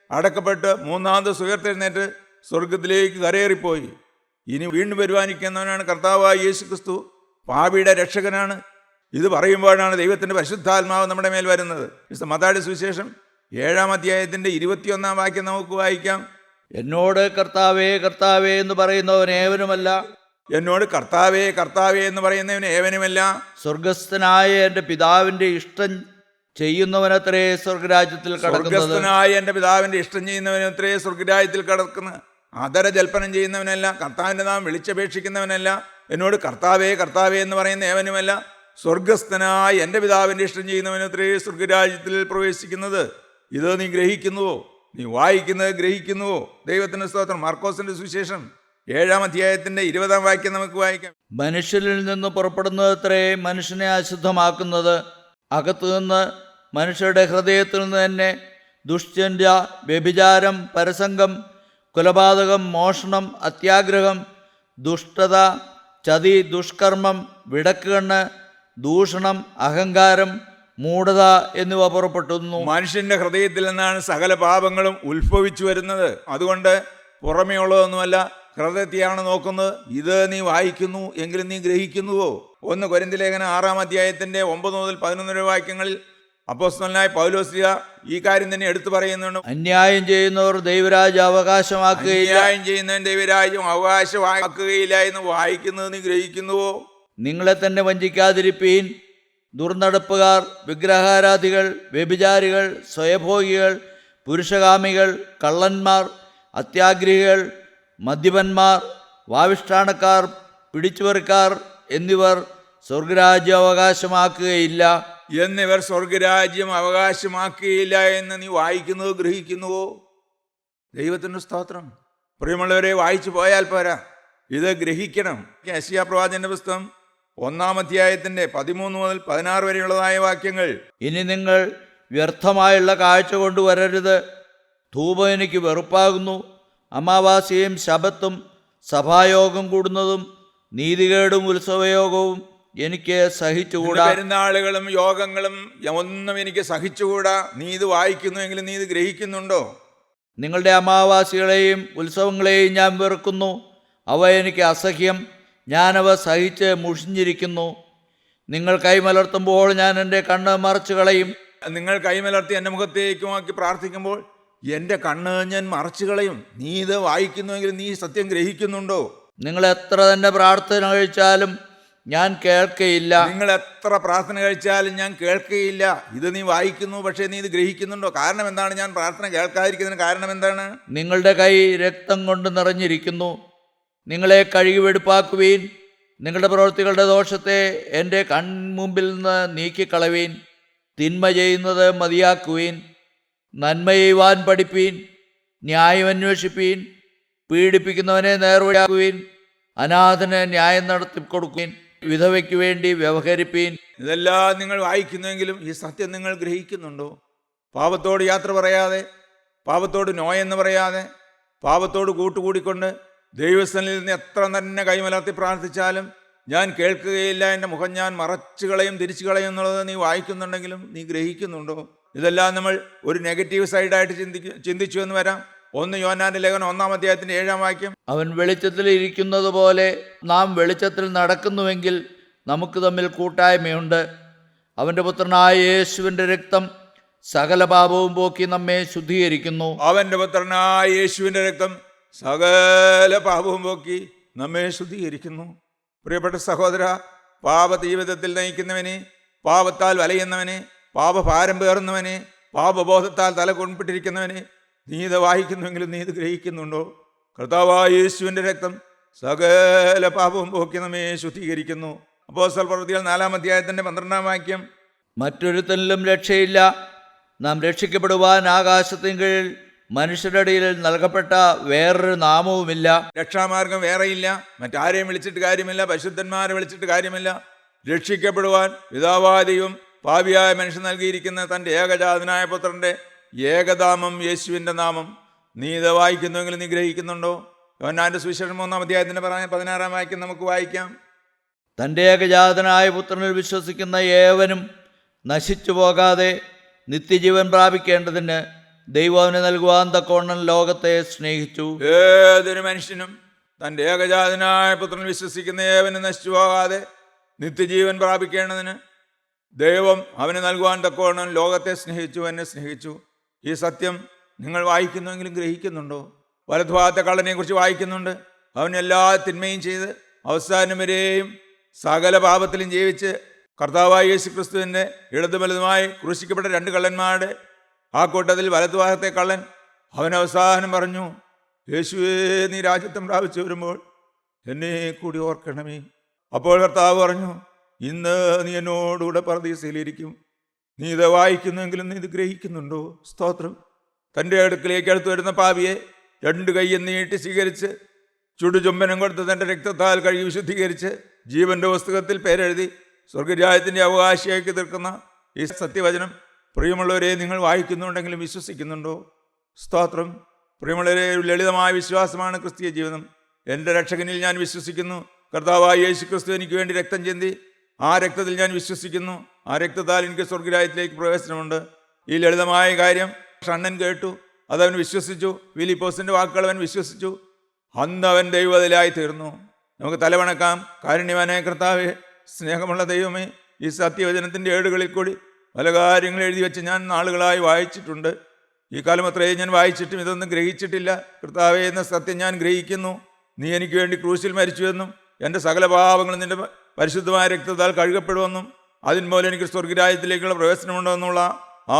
[SPEAKER 4] അടക്കപ്പെട്ട് 3-ാം ദിവസം ഉയർത്തെഴുന്നേറ്റ് സ്വർഗത്തിലേക്ക് കരയേറിപ്പോയി. ഇനി വീണ്ടും വരുവാനിരിക്കുന്നവനാണ് കർത്താവായ യേശു ക്രിസ്തു. പാപിയുടെ രക്ഷകനാണ്. ഇത് പറയുമ്പോഴാണ് ദൈവത്തിൻ്റെ പരിശുദ്ധാത്മാവ് നമ്മുടെ മേൽ വരുന്നത്. മത്തായിയുടെ സുവിശേഷം 7-ാം അധ്യായത്തിൻ്റെ 21-ാം വാക്യം നമുക്ക് വായിക്കാം.
[SPEAKER 5] എന്നോട് കർത്താവേ കർത്താവേ എന്ന് പറയുന്നവൻ ഏവനുമല്ല,
[SPEAKER 4] എന്നോട് കർത്താവേ കർത്താവേ എന്ന് പറയുന്നവന് ഏവനുമല്ല,
[SPEAKER 5] സ്വർഗസ്ഥനായ എൻ്റെ പിതാവിൻ്റെ ഇഷ്ടം ചെയ്യുന്നവനത്രേ സ്വർഗരാജ്യത്തിൽ കടക്കുന്നത്.
[SPEAKER 4] സ്വർഗസ്ഥനായ എൻ്റെ പിതാവിൻ്റെ ഇഷ്ടം ചെയ്യുന്നവനത്രേ സ്വർഗരാജ്യത്തിൽ കടക്കുന്നത്. അതര ജൽപ്പനം ചെയ്യുന്നവനല്ല, കർത്താവിൻ്റെ നാം വിളിച്ചപേക്ഷിക്കുന്നവനല്ല, എന്നോട് കർത്താവേ കർത്താവേ എന്ന് പറയുന്ന ഏവനുമല്ല, സ്വർഗസ്ഥനായ എൻ്റെ പിതാവിൻ്റെ ഇഷ്ടം ചെയ്യുന്നവനത്രേ സ്വർഗരാജ്യത്തിൽ പ്രവേശിക്കുന്നത്. ഇത് നീ ഗ്രഹിക്കുന്നുവോ? നീ വായിക്കുന്നത് ഗ്രഹിക്കുന്നുവോ? ദൈവത്തിൻ്റെ സ്തോത്രം. മാർക്കോസിൻ്റെ സുവിശേഷം 7-ാം അധ്യായത്തിൻ്റെ 20-ാം വാക്യം നമുക്ക് വായിക്കാം.
[SPEAKER 5] മനുഷ്യരിൽ നിന്ന് പുറപ്പെടുന്നതത്രേ മനുഷ്യനെ അശുദ്ധമാക്കുന്നത്. അകത്തുനിന്ന് മനുഷ്യരുടെ ഹൃദയത്തിൽ നിന്ന് തന്നെ ദുഷ്ചിന്ത, വ്യഭിചാരം, പരസംഗം, കൊലപാതകം, മോഷണം, അത്യാഗ്രഹം, ദുഷ്ടത, ചതി, ദുഷ്കർമ്മം, വിടക്കുകണ്ണ്, ദൂഷണം, അഹങ്കാരം, മൂഢത എന്നിവ പുറപ്പെട്ടുന്നു.
[SPEAKER 4] മനുഷ്യന്റെ ഹൃദയത്തിൽ നിന്നാണ് സകല പാപങ്ങളും ഉത്ഭവിച്ചു വരുന്നത്. അതുകൊണ്ട് പുറമേ ഉള്ളതൊന്നുമല്ല, ഹൃദയത്തെയാണ് നോക്കുന്നത്. ഇത് നീ വായിക്കുന്നു എങ്കിലും നീ ഗ്രഹിക്കുന്നുവോ? 1 കൊരിന്ത്യർ ലേഖനം 6-ാം അധ്യായത്തിൻ്റെ 9 മുതൽ 11 വാക്യങ്ങളിൽ അപ്പോസ്തലനായ പൗലോസ്ലീഹ ഈ കാര്യം തന്നെ എടുത്തു പറയുന്നുണ്ട്.
[SPEAKER 5] അന്യായം ചെയ്യുന്നവർ ദൈവരാജ്യം അവകാശമാക്കുകയില്ല,
[SPEAKER 4] അന്യായം ചെയ്യുന്നവൻ ദൈവരാജ്യം അവകാശമാക്കുകയില്ല എന്ന് വായിക്കുന്നത് നീ ഗ്രഹിക്കുന്നുവോ?
[SPEAKER 5] നിങ്ങളെ തന്നെ വഞ്ചിക്കാതിരിപ്പീൻ. ദുർനടപ്പുകാർ, വിഗ്രഹാരാധികൾ, വ്യഭിചാരികൾ, സ്വയഭോഗികൾ, പുരുഷകാമികൾ, കള്ളന്മാർ, അത്യാഗ്രഹികൾ, മദ്യപന്മാർ, വാവിഷ്ഠാണക്കാർ, പിടിച്ചുപറിക്കാർ എന്നിവർ സ്വർഗരാജ്യം അവകാശമാക്കുകയില്ല.
[SPEAKER 4] എന്നിവർ സ്വർഗരാജ്യം അവകാശമാക്കുകയില്ല എന്ന് നീ വായിക്കുന്നുവോ ഗ്രഹിക്കുന്നുവോ? ദൈവത്തിൻ്റെ സ്തോത്രം. പ്രിയമുള്ളവരെ, വായിച്ചു പോയാൽ പോരാ, ഇത് ഗ്രഹിക്കണം. യെശയ്യാ പ്രവാചകന്റെ പുസ്തകം 1-ാം അധ്യായത്തിന്റെ 13 മുതൽ 16 വരെയുള്ളതായ വാക്യങ്ങൾ.
[SPEAKER 5] ഇനി നിങ്ങൾ വ്യർത്ഥമായുള്ള കാഴ്ച കൊണ്ടുവരരുത്. ധൂപം എനിക്ക് വെറുപ്പാകുന്നു. അമാവാസ്യയും ശബത്തും സഭായോഗം കൂടുന്നതും നീതികേടും ഉത്സവയോഗവും എനിക്ക് സഹിച്ചുകൂടാ.
[SPEAKER 4] പെരുന്നാളുകളും യോഗങ്ങളും ഒന്നും എനിക്ക് സഹിച്ചുകൂടാ. നീ ഇത് വായിക്കുന്നുവെങ്കിലും നീ ഇത് ഗ്രഹിക്കുന്നുണ്ടോ?
[SPEAKER 5] നിങ്ങളുടെ അമാവാസികളെയും ഉത്സവങ്ങളെയും ഞാൻ വെറുക്കുന്നു. അവ എനിക്ക് അസഹ്യം. ഞാനവ സഹിച്ച് മുഷിഞ്ഞിരിക്കുന്നു. നിങ്ങൾ കൈമലർത്തുമ്പോൾ ഞാൻ എൻ്റെ കണ്ണ് മറച്ചു കളയും.
[SPEAKER 4] നിങ്ങൾ കൈമലർത്തി എൻ്റെ മുഖത്തേക്ക് നോക്കി പ്രാർത്ഥിക്കുമ്പോൾ എൻ്റെ കണ്ണ് ഞാൻ മറച്ചു കളയും. നീ ഇത് വായിക്കുന്നുവെങ്കിൽ നീ സത്യം ഗ്രഹിക്കുന്നുണ്ടോ?
[SPEAKER 5] നിങ്ങൾ എത്ര തന്നെ പ്രാർത്ഥന കഴിച്ചാലും ഞാൻ കേൾക്കയില്ല.
[SPEAKER 4] നിങ്ങൾ എത്ര പ്രാർത്ഥന കഴിച്ചാലും ഞാൻ കേൾക്കുകയില്ല. ഇത് നീ വായിക്കുന്നു, പക്ഷേ നീ ഇത് ഗ്രഹിക്കുന്നുണ്ടോ? കാരണം എന്താണ് ഞാൻ പ്രാർത്ഥന കേൾക്കാതിരിക്കുന്നതിന് കാരണം എന്താണ്?
[SPEAKER 5] നിങ്ങളുടെ കൈ രക്തം കൊണ്ട് നിറഞ്ഞിരിക്കുന്നു. നിങ്ങളെ കഴുകി വെടുപ്പാക്കുവീൻ. നിങ്ങളുടെ പ്രവൃത്തികളുടെ ദോഷത്തെ എൻ്റെ കൺമുമ്പിൽ നിന്ന് നീക്കിക്കളവീൻ. തിന്മ ചെയ്യുന്നത് മതിയാക്കുവീൻ. നന്മ ചെയ്യുവാൻ പഠിപ്പീൻ. ന്യായം അന്വേഷിപ്പീൻ. പീഡിപ്പിക്കുന്നവനെ നേർവഴിയാക്കുവീൻ. അനാഥന് ന്യായം നടത്തിക്കൊടുക്കുവീൻ. വിധവയ്ക്ക് വേണ്ടി വ്യവഹരിപ്പീൻ.
[SPEAKER 4] ഇതെല്ലാം നിങ്ങൾ വായിക്കുന്നുവെങ്കിലും ഈ സത്യം നിങ്ങൾ ഗ്രഹിക്കുന്നുണ്ടോ? പാപത്തോട് യാത്ര പറയാതെ, പാപത്തോട് നോ എന്ന് പറയാതെ, പാപത്തോട് കൂട്ടുകൂടിക്കൊണ്ട് ദൈവസ്ഥനിൽ നിന്ന് എത്ര തന്നെ കൈമലർത്തി പ്രാർത്ഥിച്ചാലും ഞാൻ കേൾക്കുകയില്ല, എൻ്റെ മുഖം ഞാൻ മറച്ചു കളയും, തിരിച്ചു കളയും എന്നുള്ളത് നീ വായിക്കുന്നുണ്ടെങ്കിലും നീ ഗ്രഹിക്കുന്നുണ്ടോ? ഇതെല്ലാം നമ്മൾ ഒരു നെഗറ്റീവ് സൈഡായിട്ട് ചിന്തിച്ചു എന്ന് വരാം. 1 യോഹന്നാന്റെ ലേഖനം 1-ാം അധ്യായത്തിന്റെ 7-ാം വാക്യം.
[SPEAKER 5] അവൻ വെളിച്ചത്തിൽ ഇരിക്കുന്നത് പോലെ നാം വെളിച്ചത്തിൽ നടക്കുന്നുവെങ്കിൽ നമുക്ക് തമ്മിൽ കൂട്ടായ്മയുണ്ട്. അവൻ്റെ പുത്രനായ യേശുവിൻ്റെ രക്തം സകല പാപവും പോക്കി നമ്മെ ശുദ്ധീകരിക്കുന്നു.
[SPEAKER 4] അവൻ്റെ പുത്രനായ യേശുവിൻ്റെ രക്തം സകല പാപവും പോക്കി നമ്മെ ശുദ്ധീകരിക്കുന്നു. പ്രിയപ്പെട്ട സഹോദര, പാപ ജീവിതത്തിൽ നയിക്കുന്നവനെ, പാപത്താൽ വലയുന്നവനെ, പാപഭാരം പേറുന്നവനെ, പാപബോധത്താൽ തല കൊണ്ടിട്ടിരിക്കുന്നവനെ, നീ ഇത് വായിക്കുന്നുവെങ്കിലും നീ ഇത് ഗ്രഹിക്കുന്നുണ്ടോ? കർത്താവായ യേശുവിൻ്റെ രക്തം സകല പാപവും പോക്കി നമ്മെ ശുദ്ധീകരിക്കുന്നു. അപ്പോസ്തല പ്രവൃത്തികൾ 4-ാം അധ്യായത്തിന്റെ 12-ാം വാക്യം.
[SPEAKER 5] മറ്റൊരുത്തനിലും രക്ഷയില്ല. നാം രക്ഷിക്കപ്പെടുവാൻ ആകാശത്തിൻ കീഴിൽ മനുഷ്യരുടെ ഇടയിൽ നൽകപ്പെട്ട വേറൊരു നാമവുമില്ല.
[SPEAKER 4] രക്ഷാമാർഗം വേറെയില്ല. മറ്റാരെയും വിളിച്ചിട്ട് കാര്യമില്ല, പരിശുദ്ധന്മാരെ വിളിച്ചിട്ട് കാര്യമില്ല. രക്ഷിക്കപ്പെടുവാൻ പിതാവാദിയും പാപിയായ മനുഷ്യൻ നൽകിയിരിക്കുന്ന തൻ്റെ ഏകജാതനായ പുത്രൻ്റെ ഏകനാമം യേശുവിൻ്റെ നാമം. നീ ഇത് വായിക്കുന്നുവെങ്കിൽ നീ ഗ്രഹിക്കുന്നുണ്ടോ? യോഹന്നാന്റെ സുവിശേഷം 3-ാം അധ്യായത്തിന്റെ 16-ാം വാക്യം നമുക്ക് വായിക്കാം.
[SPEAKER 5] തൻ്റെ ഏകജാതനായ പുത്രനിൽ വിശ്വസിക്കുന്ന ഏവനും നശിച്ചു പോകാതെ നിത്യജീവൻ പ്രാപിക്കേണ്ടതിന് ദൈവം അവന് നൽകുവാൻ തക്കവണ്ണം ലോകത്തെ സ്നേഹിച്ചു.
[SPEAKER 4] ഏതൊരു മനുഷ്യനും തൻ്റെ ഏകജാതനായ പുത്രനിൽ വിശ്വസിക്കുന്ന ഏവനും നശിച്ചു പോകാതെ നിത്യജീവൻ പ്രാപിക്കേണ്ടതിന് ദൈവം അവന് നൽകുവാൻ തക്കവണ്ണം ലോകത്തെ സ്നേഹിച്ചു, എന്നെ സ്നേഹിച്ചു. ഈ സത്യം നിങ്ങൾ വായിക്കുന്നുവെങ്കിലും ഗ്രഹിക്കുന്നുണ്ടോ? വലതുഭാഗത്തെ കള്ളനെക്കുറിച്ച് വായിക്കുന്നുണ്ട്. അവൻ എല്ലാ തിന്മയും ചെയ്ത് അവസാനം വരെയും സകല പാപത്തിലും ജീവിച്ച് കർത്താവായ യേശു ക്രിസ്തുവിൻ്റെ ഇടതും വലതുമായി ക്രൂശിക്കപ്പെട്ട 2 കള്ളന്മാരുടെ ആ കൂട്ടത്തിൽ വലതുഭാഗത്തെ കള്ളൻ അവൻ അവസാനം പറഞ്ഞു, യേശുവേ, നീ രാജ്യത്വം പ്രാപിച്ചു വരുമ്പോൾ എന്നെ കൂടി ഓർക്കണമേ. അപ്പോൾ കർത്താവ് പറഞ്ഞു, ഇന്ന് നീ എന്നോടുകൂടെ പർദീസയിലിരിക്കും. നീ ഇത് വായിക്കുന്നുവെങ്കിലും നീ ഇത് ഗ്രഹിക്കുന്നുണ്ടോ? സ്തോത്രം. തൻ്റെ അടുക്കിലേക്ക് അടുത്ത് വരുന്ന പാപിയെ 2 കൈയും നീട്ടി സ്വീകരിച്ച് ചുടുചുംബനം കൊടുത്ത് തൻ്റെ രക്തത്താൽ കഴുകി വിശുദ്ധീകരിച്ച് ജീവന്റെ പുസ്തകത്തിൽ പേരെഴുതി സ്വർഗരാജ്യത്തിൻ്റെ അവകാശിയാക്കി തീർക്കുന്ന ഈ സത്യവചനം പ്രിയമുള്ളവരെ നിങ്ങൾ വായിക്കുന്നുണ്ടെങ്കിലും വിശ്വസിക്കുന്നുണ്ടോ? സ്തോത്രം. പ്രിയമുള്ളവരെ, ലളിതമായ വിശ്വാസമാണ് ക്രിസ്തീയ ജീവിതം. എൻ്റെ രക്ഷകനിൽ ഞാൻ വിശ്വസിക്കുന്നു. കർത്താവായ യേശു ക്രിസ്തു എനിക്ക് വേണ്ടി രക്തം ചിന്തി. ആ രക്തത്തിൽ ഞാൻ വിശ്വസിക്കുന്നു. ആ രക്തത്താൽ എനിക്ക് സ്വർഗരാജ്യത്തിലേക്ക് പ്രവേശനമുണ്ട്. ഈ ലളിതമായ കാര്യം ഷണ്ണൻ കേട്ടു, അതവൻ വിശ്വസിച്ചു. ഫിലിപ്പോസിൻ്റെ വാക്കുകൾ അവൻ വിശ്വസിച്ചു. അന്ന് അവൻ ദൈവത്തിലായി തീർന്നു. നമുക്ക് തലവണക്കാം. കാരുണ്യവാനായ കർത്താവേ, സ്നേഹമുള്ള ദൈവമേ, ഈ സത്യവചനത്തിൻ്റെ ഏടുകളിൽ കൂടി പല കാര്യങ്ങൾ എഴുതി വെച്ച് ഞാൻ നാളുകളായി വായിച്ചിട്ടുണ്ട്. ഈ കാലം അത്രയും ഞാൻ വായിച്ചിട്ടും ഇതൊന്നും ഗ്രഹിച്ചിട്ടില്ല. കർത്താവേ, എന്ന സത്യം ഞാൻ ഗ്രഹിക്കുന്നു. നീ എനിക്ക് വേണ്ടി ക്രൂശിൽ മരിച്ചുവെന്നും എൻ്റെ സകല പാപങ്ങളും നിൻ്റെ പരിശുദ്ധമായ രക്തത്താൽ കഴുകപ്പെടുമെന്നും അതിന്മൂലം എനിക്ക് സ്വർഗരാജ്യത്തിലേക്കുള്ള പ്രവേശനമുണ്ടെന്നുള്ള ആ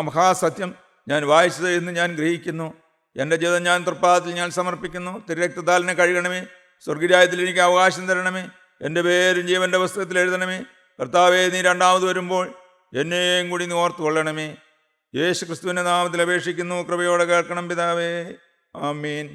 [SPEAKER 4] മഹാസത്യം ഞാൻ വായിച്ചത് എന്ന് ഞാൻ ഗ്രഹിക്കുന്നു. എൻ്റെ ജീവിതം ഞാൻ തൃപ്പാദത്തിൽ ഞാൻ സമർപ്പിക്കുന്നു. തിരുരക്തത്താൽ എന്നെ കഴുകണമേ. സ്വർഗരാജ്യത്തിൽ എനിക്ക് അവകാശം തരണമേ. എൻ്റെ പേരും ജീവൻ്റെ പുസ്തകത്തിൽ എഴുതണമേ. കർത്താവേ, നീ രണ്ടാമത് വരുമ്പോൾ എന്നെയും കൂടി നീ ഓർത്തു കൊള്ളണമേ. യേശു ക്രിസ്തുവിൻ്റെ നാമത്തിൽ അപേക്ഷിക്കുന്നു. കൃപയോടെ കേൾക്കണം പിതാവേ. ആമീൻ.